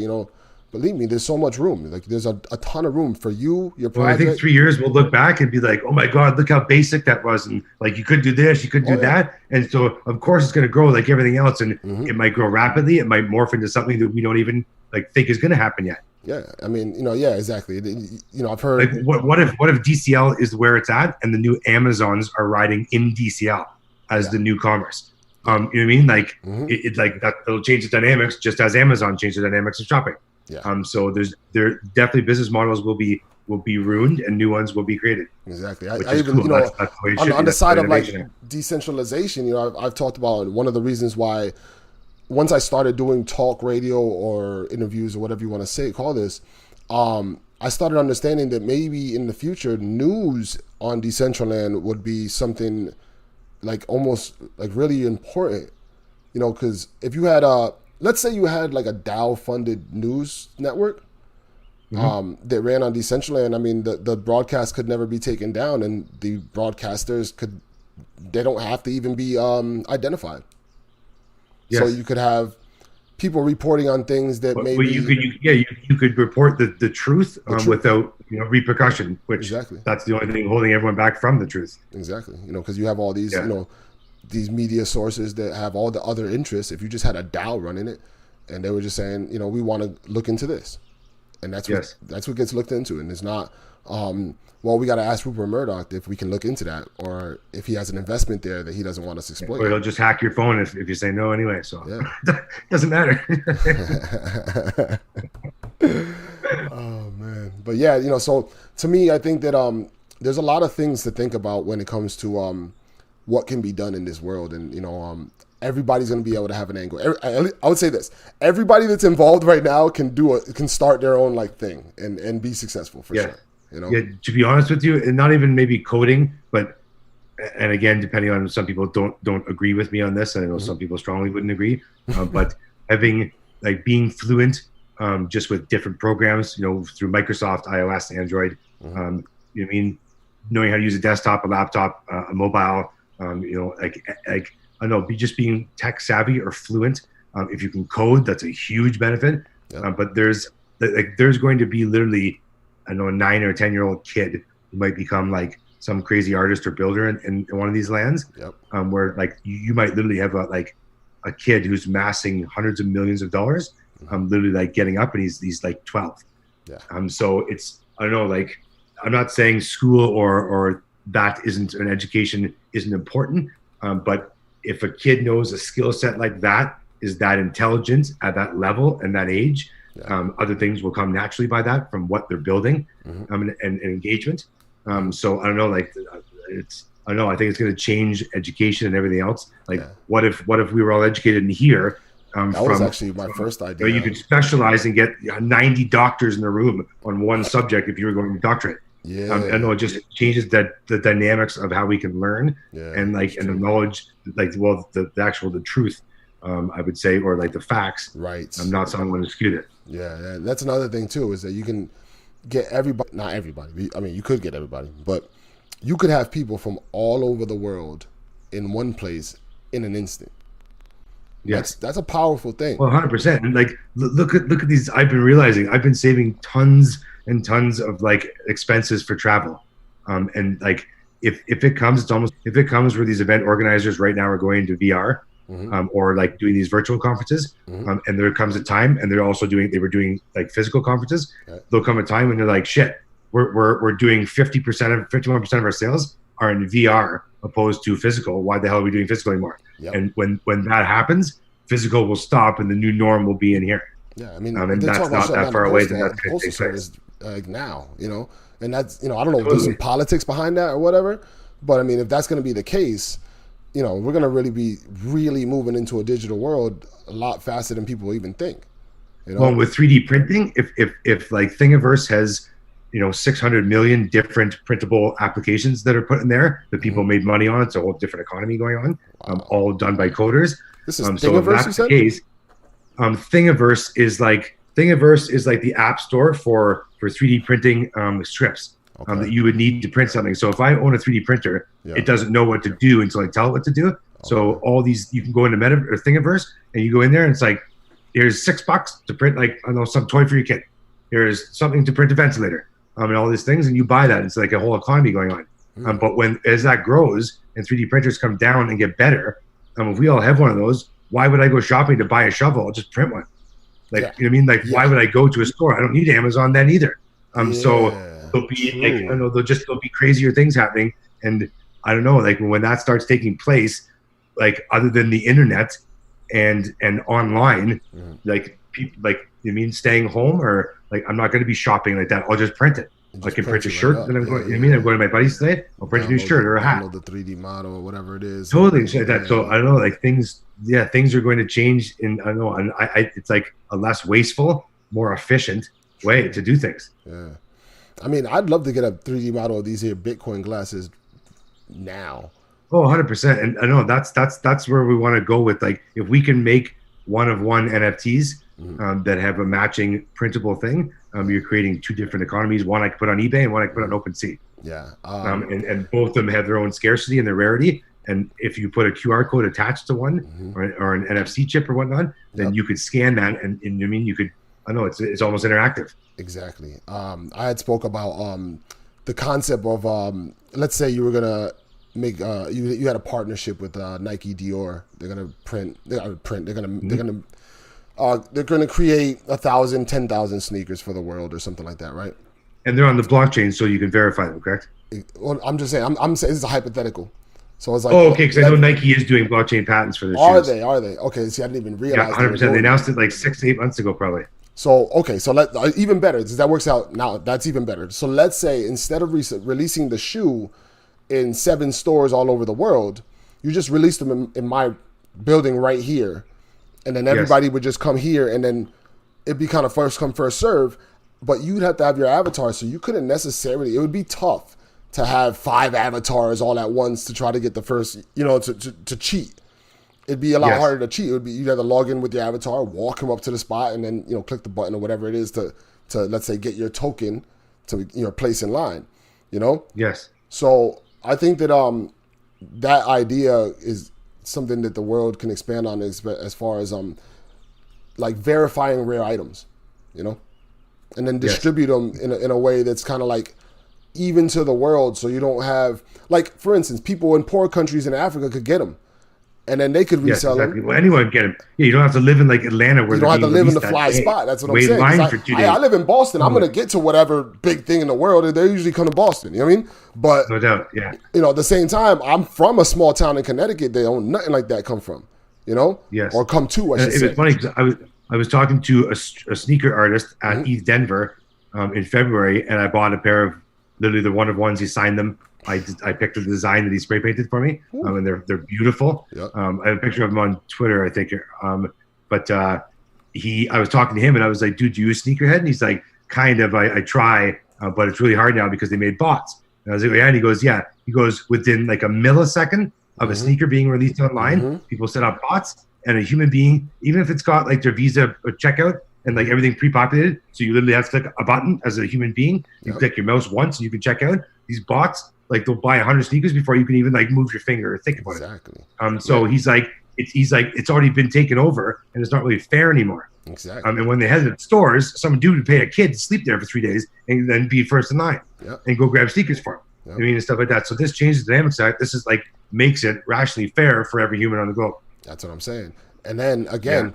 believe me, there's so much room. Like there's a ton of room for you, your Well, I project. think 3 years we'll look back and be like, oh my God, look how basic that was. And like, you couldn't do this, you couldn't do that. And so of course it's going to grow like everything else. And it might grow rapidly. It might morph into something that we don't even like think is going to happen yet. Yeah. I mean, yeah, exactly. I've heard like, what if DCL is where it's at and the new Amazons are riding in DCL as the new commerce? You know what I mean? Like it like that, it'll change the dynamics just as Amazon changed the dynamics of shopping. Yeah. So there definitely business models will be ruined and new ones will be created. Exactly. I even cool. That's on the side of like decentralization, I've talked about one of the reasons why once I started doing talk radio or interviews or whatever you want to call this, I started understanding that maybe in the future news on Decentraland would be something like almost like really important, because if you had let's say you had like a DAO funded news network that ran on Decentraland. I mean, the broadcast could never be taken down, and the broadcasters they don't have to even be identified. Yes. So you could have people reporting on things that maybe you could report the truth without repercussion, which that's the only thing holding everyone back from the truth. Exactly. Because you have all these these media sources that have all the other interests. If you just had a DAO running it, and they were just saying, we want to look into this, and that's what gets looked into, and it's not. Well, we got to ask Rupert Murdoch if we can look into that, or if he has an investment there that he doesn't want us to exploit. Or he'll just hack your phone if you say no anyway. So doesn't matter. Oh man, but yeah, so to me, I think that there's a lot of things to think about when it comes to what can be done in this world, and everybody's going to be able to have an angle. I would say this: everybody that's involved right now can start their own like thing and be successful for sure. Yeah, to be honest with you, and not even maybe coding, but and again, depending on some people don't agree with me on this, and I know some people strongly wouldn't agree. But having being fluent just with different programs, through Microsoft, iOS, Android, knowing how to use a desktop, a laptop, a mobile, I don't know, being tech savvy or fluent. If you can code, that's a huge benefit. But there's going to be literally, I know, a 9 or 10-year-old kid who might become like some crazy artist or builder in one of these lands, where like you might literally have a kid who's amassing hundreds of millions of dollars, literally like getting up, and he's like 12. So it's, I don't know, like I'm not saying school or that isn't an education isn't important, but if a kid knows a skill set like that is that intelligent at that level and that age, other things will come naturally by that from what they're building, and engagement. So I don't know, like I don't know. I think it's going to change education and everything else. Like, what if we were all educated in here? That was actually my first idea. You could specialize and get 90 doctors in the room on one subject if you were going to doctorate. I know it just changes the dynamics of how we can learn and the knowledge, the truth. I would say, or like the facts. Right. I'm not someone to dispute it. Yeah, that's another thing too, is that you can get everybody. Not everybody. I mean, you could get everybody, but you could have people from all over the world in one place in an instant. Yes, that's a powerful thing. Well, 100%. And like, look at these. I've been realizing I've been saving tons and tons of like expenses for travel, and like if it comes where these event organizers right now are going into VR. Or like doing these virtual conferences, and there comes a time, and they were doing like physical conferences. There'll come a time when they're like, shit, we're doing 51% of our sales are in VR opposed to physical. Why the hell are we doing physical anymore? And when that happens, physical will stop, and the new norm will be in here. Yeah, I mean, and that's not that far away. Postal service now, and that's I don't know if there's some politics behind that or whatever, but I mean, if that's going to be the case. We're going to really be moving into a digital world a lot faster than people even think. Well, with 3D printing, if like Thingiverse has, 600 million different printable applications that are put in there that people made money on, it's a whole different economy going on, all done by coders. This is Thingiverse, so if that's the case, Thingiverse is like the app store for 3D printing strips. That you would need to print something. So if I own a 3D printer, it doesn't know what to do until I tell it what to do. So all these, you can go into Thingiverse, and you go in there, and it's like, here's $6 to print, like, I don't know, some toy for your kid. Here's something to print a ventilator, and all these things, and you buy that. It's like a whole economy going on. But as that grows and 3D printers come down and get better, if we all have one of those, why would I go shopping to buy a shovel? I'll just print one. Like, you know what I mean? Like, why would I go to a store? I don't need Amazon then either. So there'll be like, I don't know, there'll be crazier things happening. And I don't know, like when that starts taking place, like other than the internet and online, like people, like, you mean staying home, or like I'm not going to be shopping like that. I'll just print it. I can print a shirt, and I'm going. I'm going to my buddies today. I'll print a new shirt or a hat. The 3D model or whatever it is. Totally like that. So I don't know, like things are going to change. I don't know, and it's like a less wasteful, more efficient way to do things. Yeah, I mean, I'd love to get a 3D model of these here Bitcoin glasses now. Oh, 100%. And I know that's where we want to go with, like, if we can make one of one NFTs that have a matching printable thing, you're creating two different economies. One I can put on eBay and one I can put on OpenSea. Yeah. And both of them have their own scarcity and their rarity. And if you put a QR code attached to one or an NFC chip or whatnot, then you could scan that. And I mean, you could, I know it's almost interactive. Exactly. I had spoke about the concept of, let's say you were going to make, you had a partnership with Nike, Dior. They're going to print, they're going to create 1,000, 10,000 sneakers for the world or something like that, right? And they're on the blockchain, so you can verify them, correct? Well, I'm just saying, I'm saying this is a hypothetical. So it's like, oh, okay, because I know Nike is doing blockchain patents for their shoes. Are they? Okay, see, I didn't even realize. Yeah, 100%. They announced it like 6 to 8 months ago, probably. So, okay, so even better. That works out now. That's even better. So let's say instead of releasing the shoe in 7 stores all over the world, you just release them in my building right here. And then everybody would just come here, and then it'd be kind of first come, first serve. But you'd have to have your avatar, so you couldn't necessarily. It would be tough to have 5 avatars all at once to try to get the first, to cheat. It'd be a lot harder to cheat. You'd have to log in with your avatar, walk him up to the spot, and then click the button or whatever it is to let's say get your token to place in line. Yes. So I think that that idea is something that the world can expand on as far as like verifying rare items, and then distribute them in a way that's kind of like even to the world, so you don't have, like, for instance, people in poor countries in Africa could get them, and then they could resell them. Well, anyone can get them. Yeah, you don't have to live in like Atlanta where you don't have to live in the fly spot. That's what I'm saying. I live in Boston. I'm gonna get to whatever big thing in the world, and they usually come to Boston. You know what I mean? But no doubt, yeah. At the same time, I'm from a small town in Connecticut. They don't nothing like that come from. Yes. Or come to. I should say. It was funny because I was talking to a sneaker artist at East Denver in February, and I bought a pair of literally the one of ones. He signed them. I picked the design that he spray painted for me, and they're beautiful. Yep. I have a picture of him on Twitter, I think. But I was talking to him, and I was like, "Dude, do you use sneakerhead?" And he's like, "Kind of. I try, but it's really hard now because they made bots." And I was like, "Yeah." And he goes, "Yeah." He goes, within like a millisecond of a sneaker being released online, people set up bots, and a human being, even if it's got like their Visa checkout and like everything pre-populated, so you literally have to click a button as a human being. You click your mouse once, and you can check out. These bots, like, they'll buy 100 sneakers before you can even like move your finger or think about it. So he's like, it's already been taken over, and it's not really fair anymore. Exactly. And when they had it at stores, some dude would pay a kid to sleep there for 3 days and then be first in line and go grab sneakers for him. I mean, and stuff like that. So this changes the dynamics. This is like makes it rationally fair for every human on the globe. That's what I'm saying. And then again,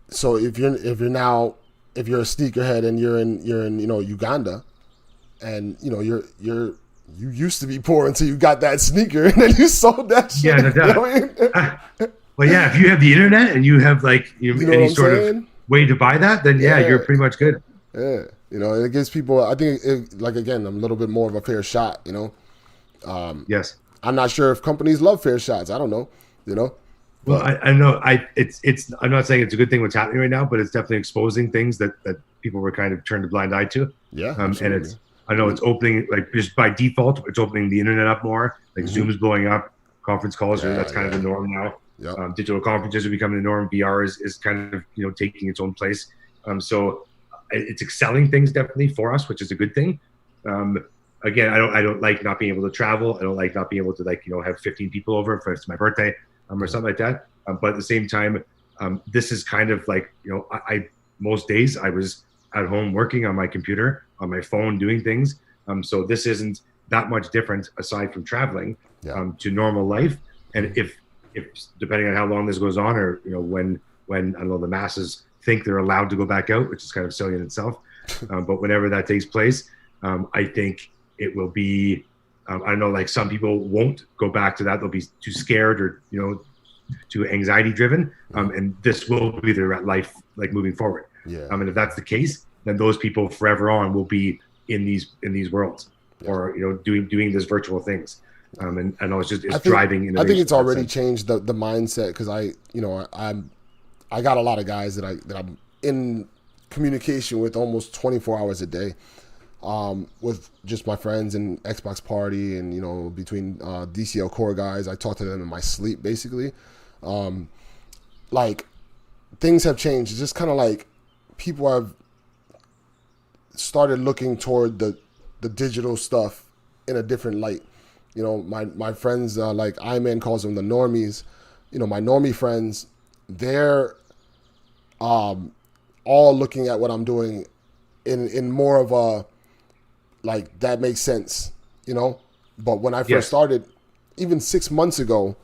so if you're a sneakerhead and you're in Uganda, and you used to be poor until you got that sneaker, and then you sold that shit. Yeah, no doubt. Well, yeah, if you have the internet and you have like any sort of way to buy that, then you're pretty much good. Yeah, it gives people. I think again, I'm a little bit more of a fair shot. Yes. I'm not sure if companies love fair shots. I don't know. Well, I know. It's. I'm not saying it's a good thing what's happening right now, but it's definitely exposing things that people were kind of turned a blind eye to. Yeah. And it's. I know it's opening, like, just by default, it's opening the internet up more. Like Zoom is blowing up, conference calls that's kind of the norm now. Yep. Digital conferences are becoming the norm. VR is kind of taking its own place. So it's excelling things definitely for us, which is a good thing. Again, I don't like not being able to travel. I don't like not being able to have 15 people over if it's my birthday or something like that. But at the same time, This is kind of like, I most days I was at home working on my computer, on my phone, doing things. So this isn't that much different aside from traveling to normal life. And if depending on how long this goes on, or when I don't know, the masses think they're allowed to go back out, which is kind of silly in itself. But whenever that takes place, I think it will be. I know, like, some people won't go back to that; they'll be too scared, or too anxiety driven. And this will be their life, like, moving forward. Yeah. And if that's the case, then those people forever on will be in these worlds, or doing this virtual things. And I know it's driving innovation. I think it's already changed the mindset, because I got a lot of guys that I'm in communication with almost 24 hours a day, with just my friends and Xbox Party, and between DCLcore guys, I talk to them in my sleep basically. Like, things have changed. It's just kind of like people have started looking toward the digital stuff in a different light. My friends, like Iman calls them the normies. My normie friends, they're all looking at what I'm doing in more of a, like, that makes sense, But when I first started, even 6 months ago,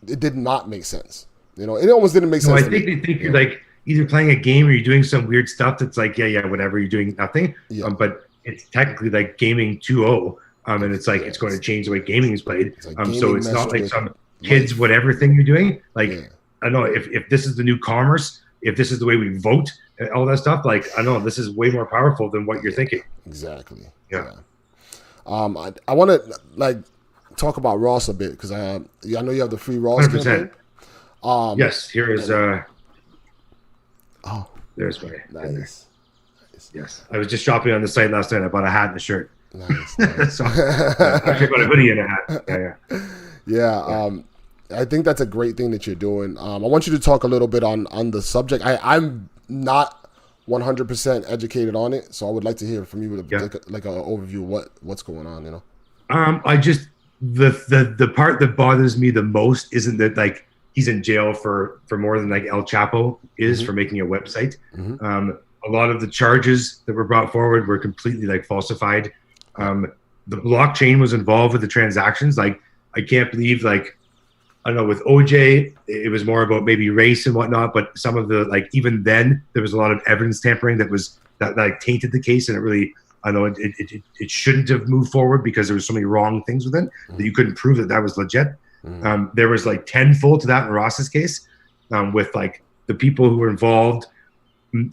it did not make sense. It almost didn't make sense. I think they think you're like either playing a game or you're doing some weird stuff that's like, whatever, you're doing nothing. Yeah. But it's technically like gaming 2.0. And it's like, it's going to change the way gaming is played. Like so it's not like some kids whatever thing you're doing. Like, I don't know if this is the new commerce, if this is the way we vote, all that stuff. Like, I know this is way more powerful than what you're thinking. Exactly. Yeah. I want to, like, talk about Ross a bit, because I know you have the free Ross 100%. campaign. Yes. Here is. There's my. Nice. Yes, I was just shopping on the site last night. I bought a hat and a shirt. Nice. So, actually, I bought a hoodie and a hat. Yeah. I think that's a great thing that you're doing. I want you to talk a little bit on the subject. I'm not 100% educated on it, so I would like to hear from you, like an overview of what's going on. I just the part that bothers me the most isn't that, like, he's in jail for more than, like, El Chapo is for making a website. A lot of the charges that were brought forward were completely, like, falsified. The blockchain was involved with the transactions. Like, I can't believe, like, I don't know, with OJ, it was more about maybe race and whatnot, but some of the, like, even then there was a lot of evidence tampering that like tainted the case, and it really, I know it shouldn't have moved forward because there was so many wrong things with it that you couldn't prove that was legit. There was like tenfold to that in Ross's case, with, like, the people who were involved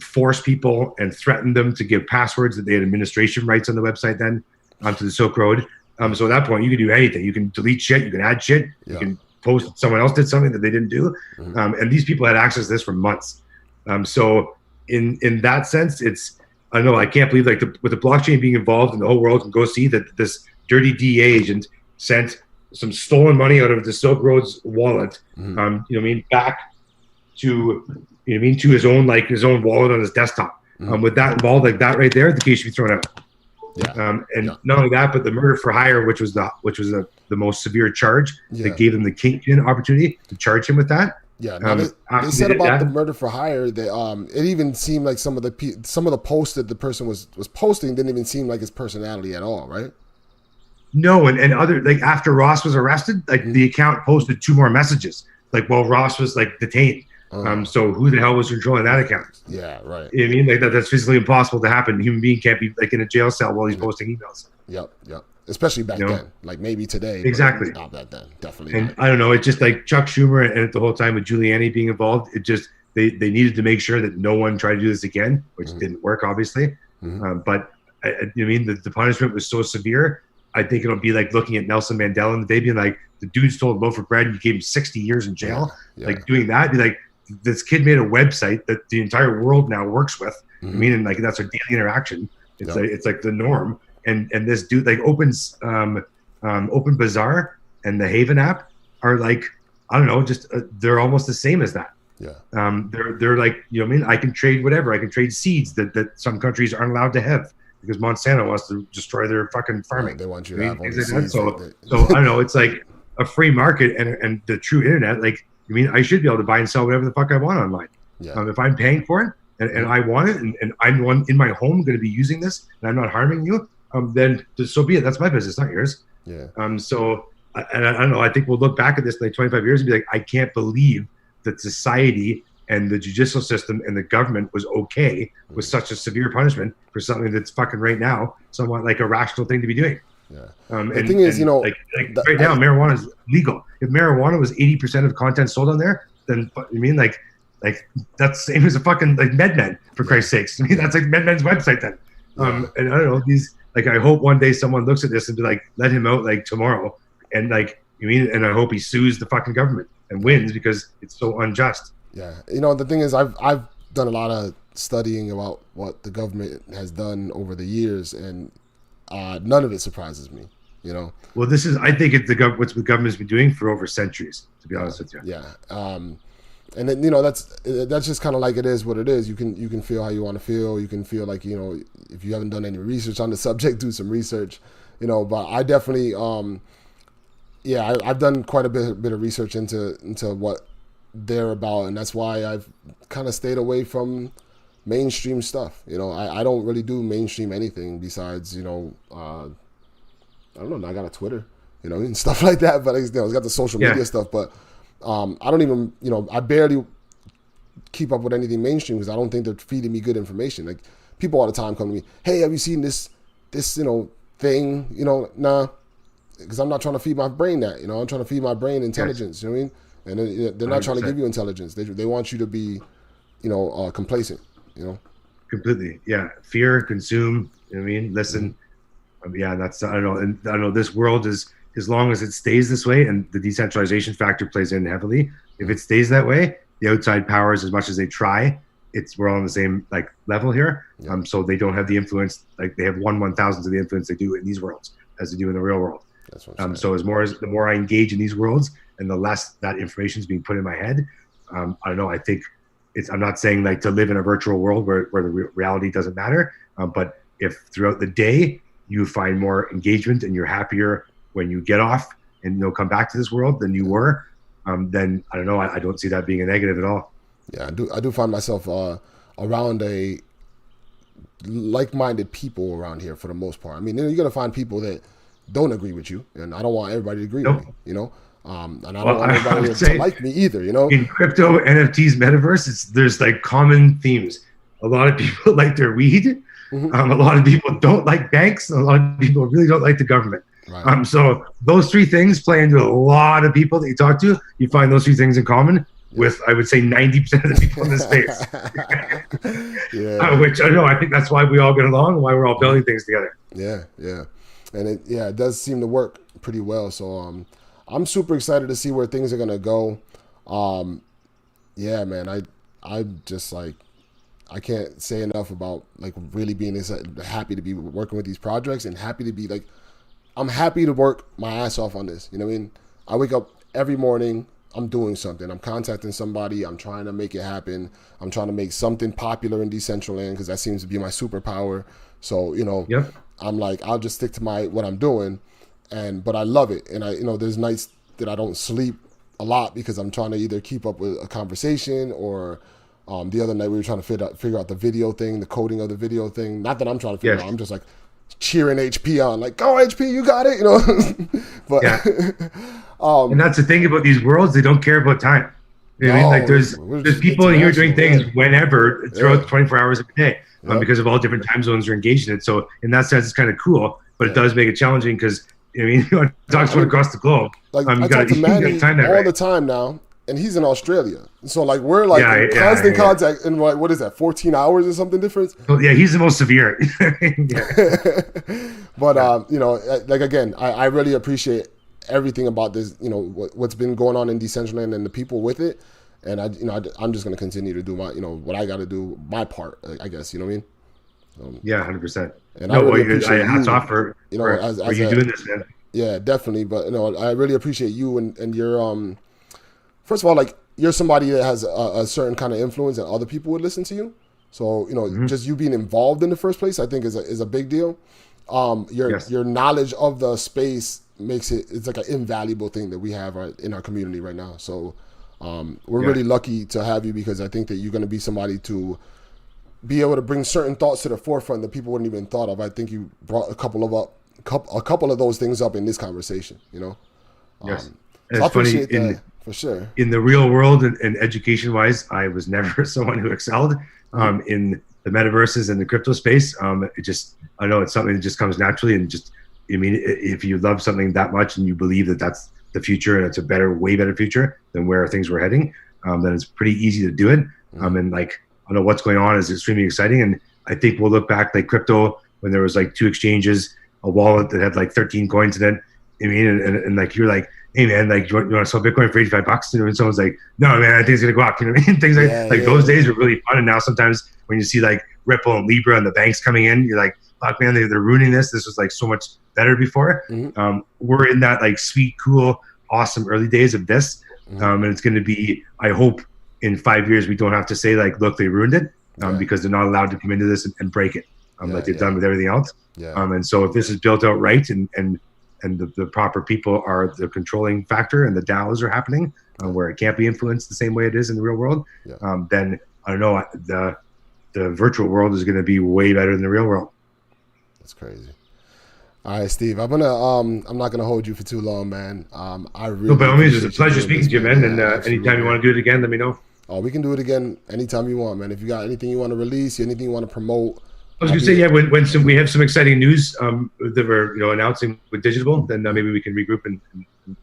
forced people and threatened them to give passwords that they had administration rights on the website then onto the Silk Road. So at that point, you can do anything. You can delete shit. You can add shit. You can post someone else did something that they didn't do. And these people had access to this for months. So in that sense, it's, I don't know, I can't believe, like, with the blockchain being involved and the whole world can go see that this dirty DEA agent sent some stolen money out of the Silk Road's wallet, back to, to his own wallet on his desktop. With that involved, like that right there, the case should be thrown out. Not only that, but the murder for hire, which was the most severe charge, that gave them the kingpin opportunity to charge him with that. Yeah, they said about the murder for hire that it even seemed like some of the posts that the person was posting didn't even seem like his personality at all, right? No, and other, like, after Ross was arrested, like, the account posted 2 more messages, like, well, Ross was, like, detained. So who the hell was controlling that account? Yeah, right. I mean, like, that's physically impossible to happen. A human being can't be, like, in a jail cell while he's posting emails. Yep. Especially back then. Like, maybe today. Exactly. Not back then. Definitely. And I don't know. It's just like Chuck Schumer and the whole time with Giuliani being involved. It just they needed to make sure that no one tried to do this again, which didn't work, obviously. But the punishment was so severe. I think it'll be like looking at Nelson Mandela and the day being like, the dude stole a loaf of bread and you gave him 60 years in jail. Like, doing that, be like, this kid made a website that the entire world now works with. And like, that's our daily interaction. It's like the norm. And this dude, like, Open Bazaar and the Haven app are, like, I don't know, just they're almost the same as that. They're like, I can trade whatever. I can trade seeds that some countries aren't allowed to have because Monsanto wants to destroy their fucking farming. They want you to have all the seeds. So I don't know. It's like a free market and the true internet. Like, I mean, I should be able to buy and sell whatever the fuck I want online. Yeah. If I'm paying for it and I want it, and I'm the one in my home going to be using this, and I'm not harming you, then so be it. That's my business, not yours. Yeah. So, and I don't know. I think we'll look back at this in like 25 years and be like, I can't believe that society and the judicial system and the government was okay with such a severe punishment for something that's fucking right now somewhat like a rational thing to be doing. Yeah. The thing is, like right now, marijuana is legal. If marijuana was 80% of content sold on there, then I mean, like that's the same as a fucking like MedMen, for Christ's sakes. I mean, that's like MedMen's website then. And I don't know, these, like, I hope one day someone looks at this and be like, let him out like tomorrow. And like, you mean, and I hope he sues the fucking government and wins because it's so unjust. Yeah. The thing is, I've done a lot of studying about what the government has done over the years, and none of it surprises me. Well, this is, I think it's what the government's been doing for over centuries, to be honest with you. Yeah. And then, that's just kind of like, it is what it is. You can feel how you want to feel. You can feel like, if you haven't done any research on the subject, do some research, but I definitely, I've done quite a bit of research into what they're about. And that's why I've kind of stayed away from mainstream stuff. I don't really do mainstream anything besides, I don't know, I got a Twitter, and stuff like that, but it's got the social media stuff, but I don't even, I barely keep up with anything mainstream because I don't think they're feeding me good information. Like, people all the time come to me, hey, have you seen this thing? Nah, because I'm not trying to feed my brain that. I'm trying to feed my brain intelligence. Yes. You know what I mean? And they're not 100%. Trying to give you intelligence. They want you to be, complacent. Completely. Yeah. Fear, consume. You know what I mean? Listen. That's, I don't know. And I don't know. This world is, as long as it stays this way, and the decentralization factor plays in heavily, if it stays that way, the outside powers, as much as they try, we're all on the same like level here. Yeah. So they don't have the influence, like they have 1/1000th of the influence they do in these worlds as they do in the real world. That's what I'm so the more I engage in these worlds, and the less that information is being put in my head. I don't know. I think I'm not saying like to live in a virtual world where the reality doesn't matter, but if throughout the day you find more engagement and you're happier when you get off and come back to this world than you were, then I don't know. I don't see that being a negative at all. Yeah, I do find myself around a like-minded people around here for the most part. I mean, you're gonna find people that don't agree with you, and I don't want everybody to agree with me. And I don't want everybody to like me either. In crypto, NFTs, metaverse, there's like common themes. A lot of people like their weed. Mm-hmm. A lot of people don't like banks. A lot of people really don't like the government. Right. So those three things play into a lot of people that you talk to. You find those three things in common with, I would say, 90% of the people in this space. Which I know. I think that's why we all get along and why we're all building things together. Yeah, yeah, and it does seem to work pretty well. So I'm super excited to see where things are gonna go. Yeah, man, I'm just like, I can't say enough about like really being happy to be working with these projects, and happy to be like, I'm happy to work my ass off on this. You know what I mean? I wake up every morning, I'm doing something. I'm contacting somebody. I'm trying to make it happen. I'm trying to make something popular in Decentraland because that seems to be my superpower. So, yep. I'm like, I'll just stick to what I'm doing, but I love it. And there's nights that I don't sleep a lot because I'm trying to either keep up with a conversation or the other night we were trying to figure out the video thing, the coding of the video thing. Not that I'm trying to figure it out. I'm just like cheering HP on, like, go HP, you got it, But yeah. And that's the thing about these worlds, they don't care about time. You know what I mean? Like there's people in here doing things whenever throughout 24 hours a day because of all different time zones you're engaged in it. So in that sense, it's kind of cool, but it does make it challenging because you talk to someone across the globe. Like I talk to Manny all the time now, and he's in Australia. So like we're like in constant contact in like, what is that, 14 hours or something difference? Well, yeah, he's the most severe. But like again, I really appreciate everything about this, what's been going on in Decentraland and the people with it. And I'm just going to continue to do my, what I got to do, my part, I guess, you know what I mean? Yeah, 100%. And I really appreciate hats off for you doing this, man. Yeah, definitely. But I really appreciate you and your first of all, like, you're somebody that has a certain kind of influence and other people would listen to you. So, just you being involved in the first place, I think is a big deal. Your knowledge of the space it's like an invaluable thing that we have in our community right now. So We're Yeah. really lucky to have you because I think that you're going to be somebody to be able to bring certain thoughts to the forefront that people wouldn't even thought of. I think you brought a couple of those things up in this conversation. Yes. And So I it's funny appreciate that for sure. in the real world and education wise, I was never someone who excelled Mm-hmm. in the metaverses and the crypto space. It just, I know it's something that just comes naturally. And just, I mean, if you love something that much and you believe that that's the future and it's a better, way better future than where things were heading, then it's pretty easy to do it. And like, I know what's going on is extremely exciting. And I think we'll look back like crypto when there was like 2 exchanges, a wallet that had like 13 coins in it. I mean, and like, you're like, hey man, like you want to sell Bitcoin for $85? And someone's like, no man, I think it's gonna go up. You know what I mean? Things Yeah, like yeah, those yeah. days are really fun. And now sometimes when you see like Ripple and Libra and the banks coming in, you're like, fuck man, they're ruining this. This was like so much better before. Mm-hmm. We're in that like sweet, cool, awesome early days of this. Mm-hmm. And it's gonna be, I hope in 5 years we don't have to say like, look, they ruined it, Yeah. because they're not allowed to come into this and break it, like they've done with everything else. Yeah. And so if this is built out right and the proper people are the controlling factor and the DAOs are happening, where it can't be influenced the same way it is in the real world, then I don't know, the virtual world is going to be way better than the real world. That's crazy. All right, Steve. I'm not gonna hold you for too long, man. I really. No, by all means, it's a appreciate pleasure you doing speaking to you, this, man. And absolutely, anytime you man. want to do it again, let me know. Oh, we can do it again anytime you want, man. If you got anything you want to release, anything you want to promote, I was going to say, yeah, when we have some exciting news that we're announcing with Digitible, then maybe we can regroup and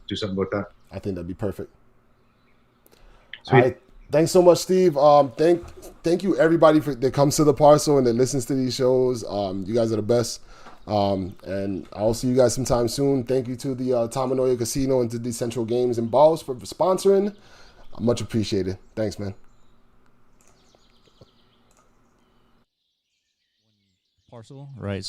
do something about that. I think that'd be perfect. Sweet. All right. Thanks so much, Steve. Thank you everybody that comes to the parcel and that listens to these shows. You guys are the best. And I'll see you guys sometime soon. Thank you to the Tamanoia Casino and to Decentral Games and Balls for sponsoring. Much appreciated. Thanks, man. Parcel, right?